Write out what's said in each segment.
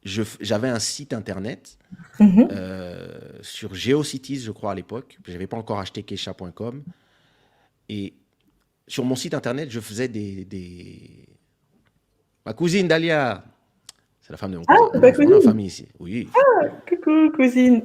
j'avais un site internet Mhm. sur GeoCities, je crois, à l'époque. Je n'avais pas encore acheté Kesha.com. Et sur mon site internet, je faisais Ma cousine Dalia, c'est la femme de mon Ah, cousin. c'est On est ta on est en cousine. famille ici. Oui. Coucou, cousine.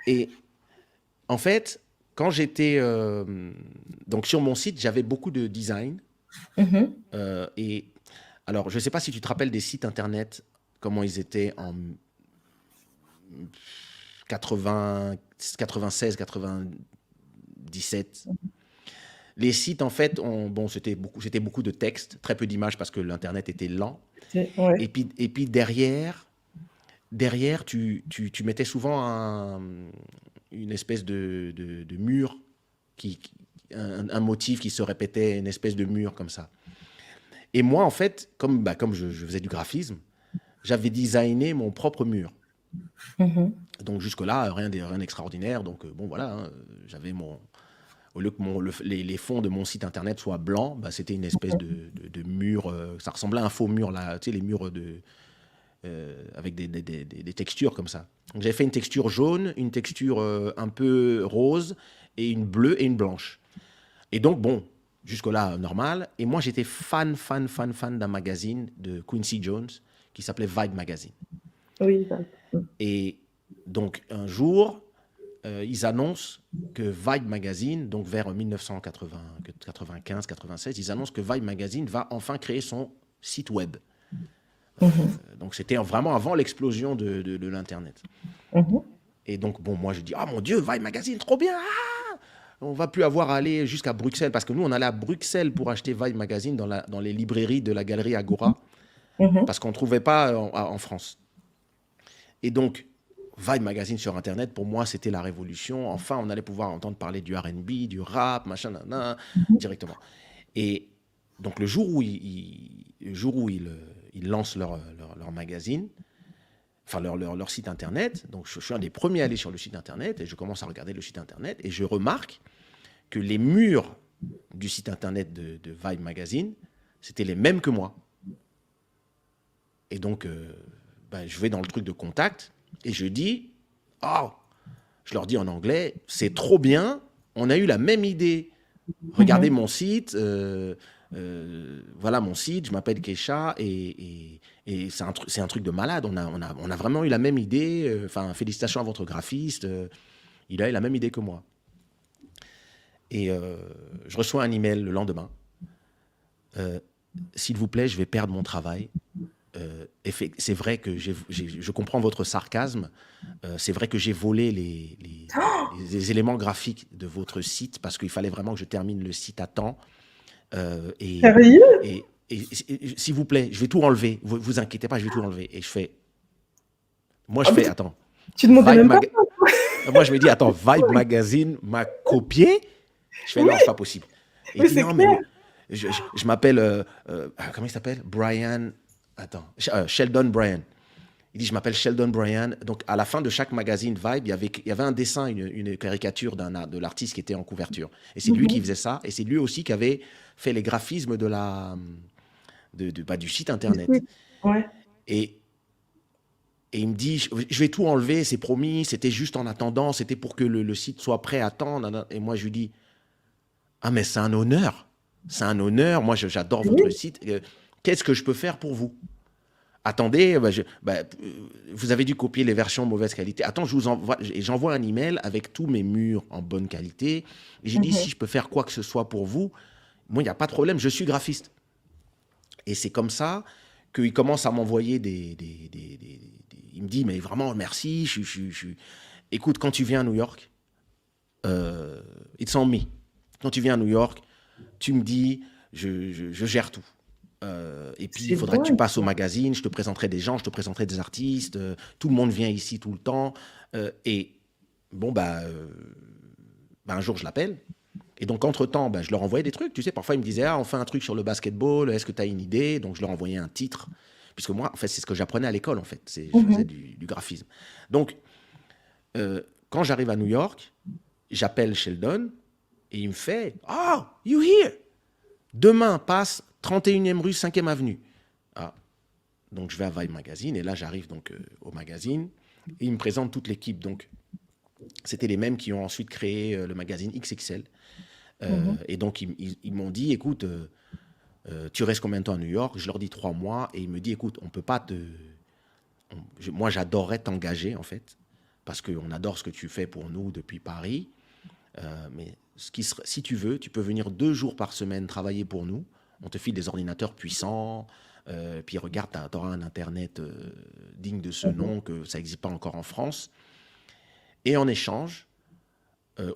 Et en fait, quand j'étais donc sur mon site, j'avais beaucoup de design. Mhm. Et alors, je ne sais pas si tu te rappelles des sites internet, comment ils étaient en 80, 96, 97. Les sites, en fait, bon, c'était beaucoup de texte, très peu d'images parce que l'Internet était lent. Ouais. Et puis derrière tu mettais souvent une espèce de mur, qui, un motif qui se répétait, une espèce de mur comme ça. Et moi, en fait, comme je faisais du graphisme, j'avais designé mon propre mur. Mhm. Donc jusque-là, rien d'extraordinaire. Donc bon, voilà, hein, j'avais au lieu que les fonds de mon site internet soient blancs, bah, c'était une espèce de mur. Ça ressemblait à un faux mur, là, tu sais, les murs avec des textures comme ça. Donc j'avais fait une texture jaune, une texture un peu rose, et une bleue et une blanche. Et donc, bon, jusque-là, normal. Et moi, j'étais fan d'un magazine de Quincy Jones qui s'appelait Vibe Magazine. Oui, ça. Et donc, un jour, ils annoncent que Vibe Magazine, donc vers 1995-96, ils annoncent que Vibe Magazine va enfin créer son site web. Mhm. Donc, c'était vraiment avant l'explosion de l'Internet. Mhm. Et donc, bon, moi, je dis, ah mon Dieu, Vibe Magazine, trop bien! On va plus avoir à aller jusqu'à Bruxelles, parce que nous, on allait à Bruxelles pour acheter Vibe Magazine dans les librairies de la galerie Agora, Mhm. parce qu'on ne trouvait pas en France. Et donc, Vibe Magazine sur Internet, pour moi, c'était la révolution. Enfin, on allait pouvoir entendre parler du R&B, du rap, machin, nan, directement. Et donc, le jour où ils lancent leur magazine, enfin leur site Internet, donc je suis un des premiers à aller sur le site Internet, et je commence à regarder le site Internet, et je remarque que les murs du site Internet de Vibe Magazine, c'était les mêmes que moi. Et donc, ben, je vais dans le truc de contact, et je dis, oh, je leur dis en anglais, c'est trop bien, on a eu la même idée. Regardez Mhm. mon site, voilà mon site, je m'appelle Kesha, et c'est un truc de malade. On a vraiment eu la même idée. Enfin, félicitations à votre graphiste, il a eu la même idée que moi. Et je reçois un email le lendemain. Euh, S'il vous plaît, je vais perdre mon travail. C'est vrai que je comprends votre sarcasme. C'est vrai que j'ai volé les éléments graphiques de votre site parce qu'il fallait vraiment que je termine le site à temps. Euh, et, Sérieux? et s'il vous plaît, je vais tout enlever. Vous inquiétez pas, je vais tout enlever. Et moi, je Ah, mais fais, attends, tu demandais Vibe même pas Mag... ça. Moi, je me dis, attends, Vibe Magazine m'a copié. Je fais, Oui, non, c'est pas possible. Et il mais dit, c'est non, mais clair. je m'appelle, comment il s'appelle? Brian, attends, Sheldon Brian. Il dit, je m'appelle Sheldon Brian. Donc, à la fin de chaque magazine Vibe, il y avait un dessin, une caricature de l'artiste qui était en couverture. Et c'est lui qui Mhm. faisait ça. Et c'est lui aussi qui avait fait les graphismes du site internet. Ouais. Et, et il me dit, je vais tout enlever, c'est promis, c'était juste en attendant, c'était pour que le site soit prêt à temps. Nanana. Et moi, je lui dis, ah, mais c'est un honneur. C'est un honneur. Moi, j'adore votre Oui. site. Qu'est-ce que je peux faire pour vous? Attendez, vous avez dû copier les versions mauvaise qualité. Attends, je vous envoie, et j'envoie un email avec tous mes murs en bonne qualité. Et j'ai dit, si Mhm. je peux faire quoi que ce soit pour vous, moi, il n'y a pas de problème, je suis graphiste. Et c'est comme ça qu'il commence à m'envoyer il me dit, mais vraiment, merci. Écoute, quand tu viens à New York, it's on me. Quand tu viens à New York, tu me dis, je gère tout. Et puis, il C'est faudrait que tu dingue. passes au magazine, je te présenterai des gens, je te présenterai des artistes, tout le monde vient ici tout le temps. Et bon, bah, un jour, je l'appelle. Et donc, entre-temps, bah, je leur envoyais des trucs. Tu sais, parfois, ils me disaient, ah, on fait un truc sur le basketball, est-ce que tu as une idée? Donc, je leur envoyais un titre. Puisque moi, en fait, c'est ce que j'apprenais à l'école, en fait. Je faisais Mhm. du graphisme. Donc, quand j'arrive à New York, j'appelle Sheldon et il me fait, oh, you here? Demain passe 31e rue, 5e avenue. Ah, Donc, je vais à Vibe Magazine et là, j'arrive donc au magazine et ils me présentent toute l'équipe. Donc, c'était les mêmes qui ont ensuite créé le magazine XXL. Mhm. Et donc, ils m'ont dit, écoute, tu restes combien de temps à New York? Je leur dis 3 mois et ils me disent, écoute, on peut pas te... moi, j'adorerais t'engager, en fait, parce qu'on adore ce que tu fais pour nous depuis Paris. Mais si tu veux, tu peux venir 2 jours par semaine travailler pour nous. On te file des ordinateurs puissants. Puis regarde, tu auras un Internet digne de ce Mhm. nom, que ça n'existe pas encore en France. Et en échange,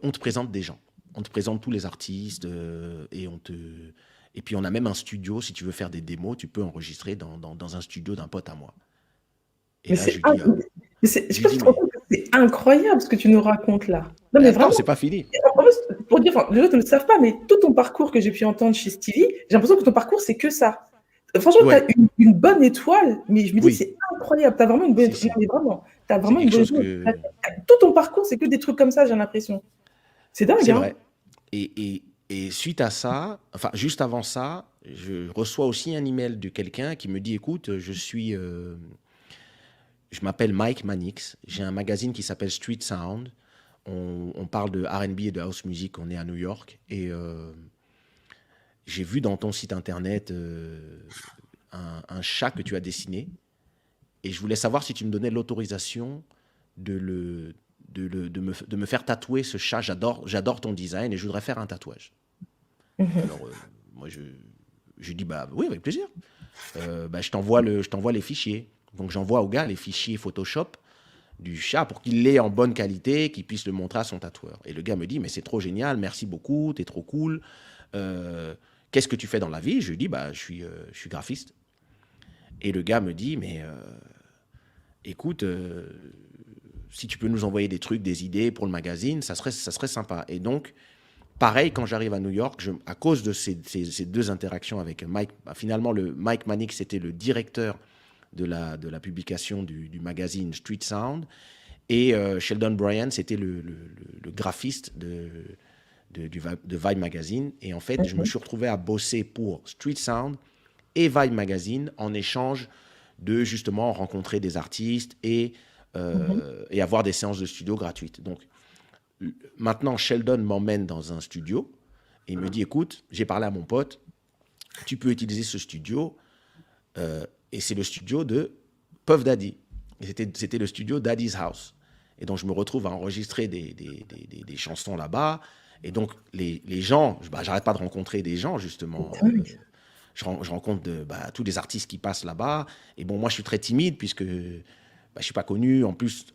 on te présente des gens. On te présente tous les artistes et puis on a même un studio. Si tu veux faire des démos, tu peux enregistrer dans un studio d'un pote à moi. Et Mais là, c'est je lui dis, je je sais lui pas si dis tu te rends mais, compte que c'est incroyable ce que tu nous racontes là. Non, mais mais attends, vraiment, c'est pas fini. en plus, pour dire, enfin, les autres ne le savent pas, mais tout ton parcours que j'ai pu entendre chez Stevie, j'ai l'impression que ton parcours, c'est que ça. Franchement, tu as Ouais, une bonne étoile, mais je me dis, oui, c'est incroyable. Tu as vraiment une bonne si, étoile. Non, si. mais vraiment, tu as C'est vraiment une quelque bonne chose étoile. que... Tout ton parcours, c'est que des trucs comme ça, j'ai l'impression. C'est dingue, C'est hein? vrai. Et suite à ça, enfin, juste avant ça, je reçois aussi un email de quelqu'un qui me dit, écoute, je m'appelle Mike Manix, j'ai un magazine qui s'appelle Street Sound. On parle de R&B et de house music, on est à New York. Et j'ai vu dans ton site internet un chat que tu as dessiné. Et je voulais savoir si tu me donnais l'autorisation de, le, de me faire tatouer ce chat. J'adore ton design et je voudrais faire un tatouage. Mhm. Alors, moi, je dis, bah oui, avec plaisir. Bah, je t'envoie les fichiers. Donc, j'envoie au gars les fichiers Photoshop du chat pour qu'il l'ait en bonne qualité, qu'il puisse le montrer à son tatoueur. Et le gars me dit, mais c'est trop génial, merci beaucoup, t'es trop cool. Euh, Qu'est-ce que tu fais dans la vie? Je lui dis, bah, je suis graphiste. Et le gars me dit, mais écoute, si tu peux nous envoyer des trucs, des idées pour le magazine, ça serait sympa. Et donc, pareil, quand j'arrive à New York, à cause de ces deux interactions avec Mike, bah, finalement, Mike Manix, c'était le directeur de la publication du magazine Street Sound. Et Sheldon Bryan, c'était le graphiste de Vibe Magazine. Et en fait, je me suis retrouvé à bosser pour Street Sound et Vibe Magazine en échange de justement rencontrer des artistes Mhm. et avoir des séances de studio gratuites. Donc maintenant, Sheldon m'emmène dans un studio et il me dit, écoute, j'ai parlé à mon pote, tu peux utiliser ce studio et c'est le studio de Puff Daddy. C'était le studio Daddy's House. Et donc, je me retrouve à enregistrer des chansons là-bas. Et donc, les gens, bah, j'arrête pas de rencontrer des gens, justement. Je rencontre tous les artistes qui passent là-bas. Et bon, moi, je suis très timide puisque bah, je ne suis pas connu. En plus,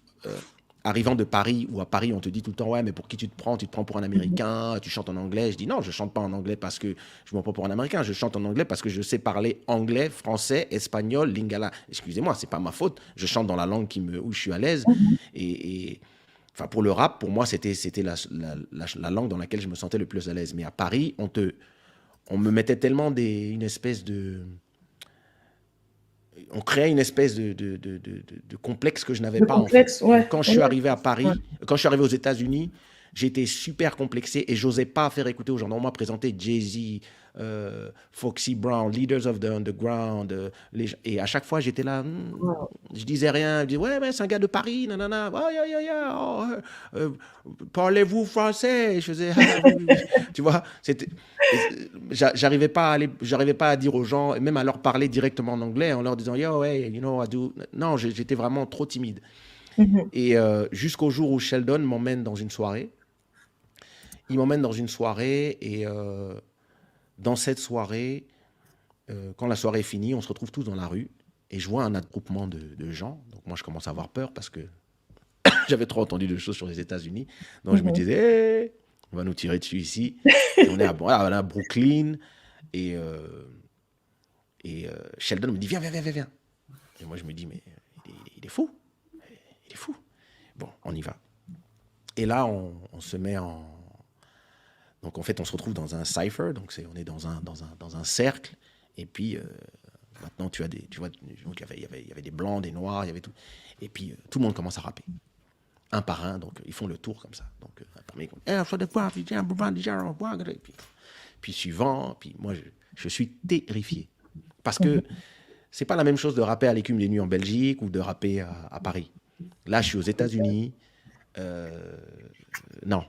arrivant de Paris, où à Paris, on te dit tout le temps, ouais, mais pour qui tu te prends? Tu te prends pour un Mhm. Américain, tu chantes en anglais. Je dis non, je ne chante pas en anglais parce que je me prends pour un Américain. Je chante en anglais parce que je sais parler anglais, français, espagnol, lingala. Excusez-moi, c'est pas ma faute. Je chante dans la langue où je suis à l'aise. Et enfin, pour le rap, pour moi, c'était la langue dans laquelle je me sentais le plus à l'aise. Mais à Paris, on me mettait tellement une espèce de... On créait une espèce de complexe que je n'avais Le pas en fait. complexe, Donc ouais. quand je Ouais. suis arrivé à Ouais. Paris, quand je suis arrivé aux États-Unis, j'étais super complexé et j'osais pas faire écouter aux gens. On m'a présenté Jay-Z, Foxy Brown, Leaders of the Underground. Et à chaque fois, j'étais là, Wow. je disais rien. Je disais, ouais, mais c'est un gars de Paris, nanana. Oh, yeah, yeah, yeah. Oh, parlez-vous français? Je faisais, ah, oui, oui, oui. Tu vois, j'arrivais pas à dire aux gens, même à leur parler directement en anglais, en leur disant, yo, hey, you know, I do. Non, j'étais vraiment trop timide. Mhm. Et jusqu'au jour où Sheldon m'emmène dans une soirée. Il m'emmène dans une soirée et dans cette soirée, quand la soirée est finie, on se retrouve tous dans la rue et je vois un attroupement de gens. Donc moi, je commence à avoir peur parce que j'avais trop entendu de choses sur les États-Unis. Donc je me Mhm. disais, hey, on va nous tirer dessus ici. Et on est à Brooklyn et, Sheldon me dit, viens, viens, viens, viens, viens. Et moi, je me dis, mais il est fou. Il est fou. Bon, on y va. Et là, on se met en... Donc en fait, on se retrouve dans un cypher, donc on est dans un cercle. Et puis maintenant, tu vois, donc il y avait des blancs, des noirs, il y avait tout. Et puis tout le monde commence à rapper, un par un. Donc ils font le tour comme ça. Donc un premier, puis suivant, puis moi je suis terrifié parce que c'est pas la même chose de rapper à l'écume des nuits en Belgique ou de rapper à Paris. Là, je suis aux États-Unis. euh, non.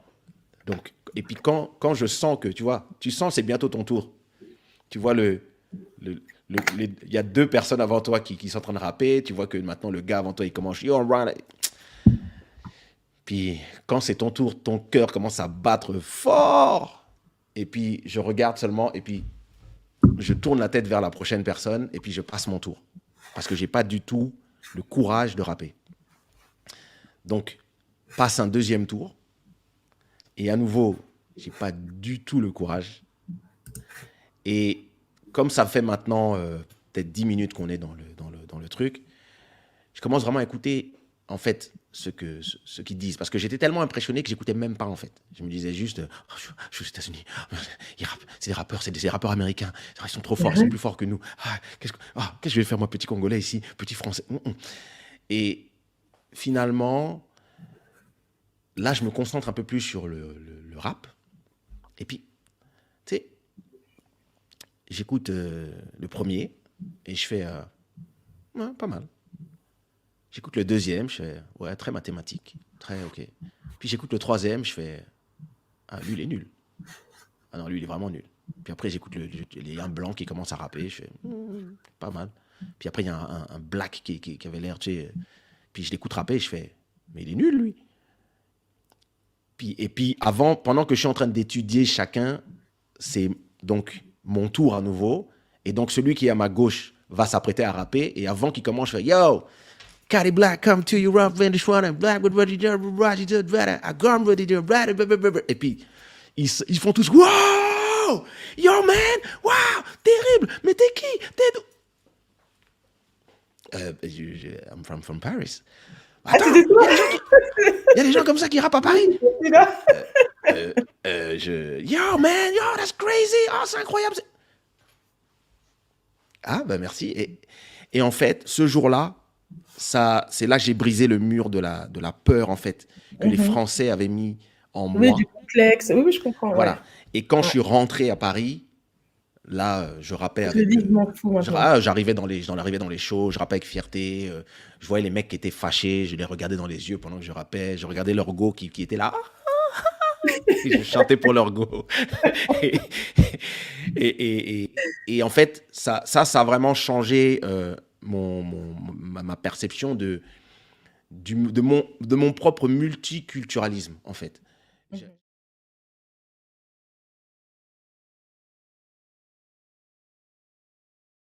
Donc, et puis quand je sens que, tu vois, tu sens c'est bientôt ton tour. Tu vois il y a deux personnes avant toi qui sont en train de rapper. Tu vois que maintenant le gars avant toi il commence. Yo, right. Puis quand c'est ton tour, ton cœur commence à battre fort. Et puis je regarde seulement et puis je tourne la tête vers la prochaine personne et puis je passe mon tour. Parce que j'ai pas du tout le courage de rapper. Donc, passe un deuxième tour. Et à nouveau, j'ai pas du tout le courage. Et comme ça fait maintenant peut-être 10 minutes qu'on est dans le truc, je commence vraiment à écouter en fait ce qu'ils disent. Parce que j'étais tellement impressionné que j'écoutais même pas en fait. Je me disais juste, oh, je suis aux États-Unis, c'est des rappeurs, c'est des rappeurs américains, ils sont trop forts, ils sont plus forts que nous. Qu'est-ce que je vais faire moi, petit Congolais ici, petit Français. Et finalement, là, je me concentre un peu plus sur le rap. Et puis, tu sais, j'écoute le premier et je fais ouais, pas mal. J'écoute le deuxième, je fais ouais, très mathématique, très ok. Puis j'écoute le troisième, je fais ah, lui, il est nul. Ah non, lui, il est vraiment nul. Puis après, j'écoute il y a un blanc qui commence à rapper, je fais pas mal. Puis après, il y a un black qui avait l'air, tu sais. Puis je l'écoute rapper, je fais mais il est nul, lui. Et puis avant, pendant que je suis en train d'étudier chacun, c'est donc mon tour à nouveau. Et donc celui qui est à ma gauche va s'apprêter à rapper. Et avant qu'il commence, je fais Yo, Cady Black, come to you, rough, and one, black, with what you do, I gone with it, et puis ils font tous Wow, yo man, wow, terrible, mais t'es qui? I'm from Paris. Attends, c'était toi? il y a des gens comme ça qui rappent à Paris. C'est là. Yo man, yo, that's crazy, oh c'est incroyable. Ah ben merci. Et en fait, ce jour-là, c'est là que j'ai brisé le mur de la peur en fait que les Français avaient mis en Oui, moi. du complexe. Oui, je comprends. Voilà. Ouais. Et quand je suis rentré à Paris, là, je rappais Je avec. dis, je m'en fous maintenant. J'arrivais dans les shows, je rappais avec fierté. Je voyais les mecs qui étaient fâchés, je les regardais dans les yeux pendant que je rappais. Je regardais leur go qui était là. Et je chantais pour leur go. et, et en fait, ça a vraiment changé ma perception de mon propre multiculturalisme, en fait. Mhm.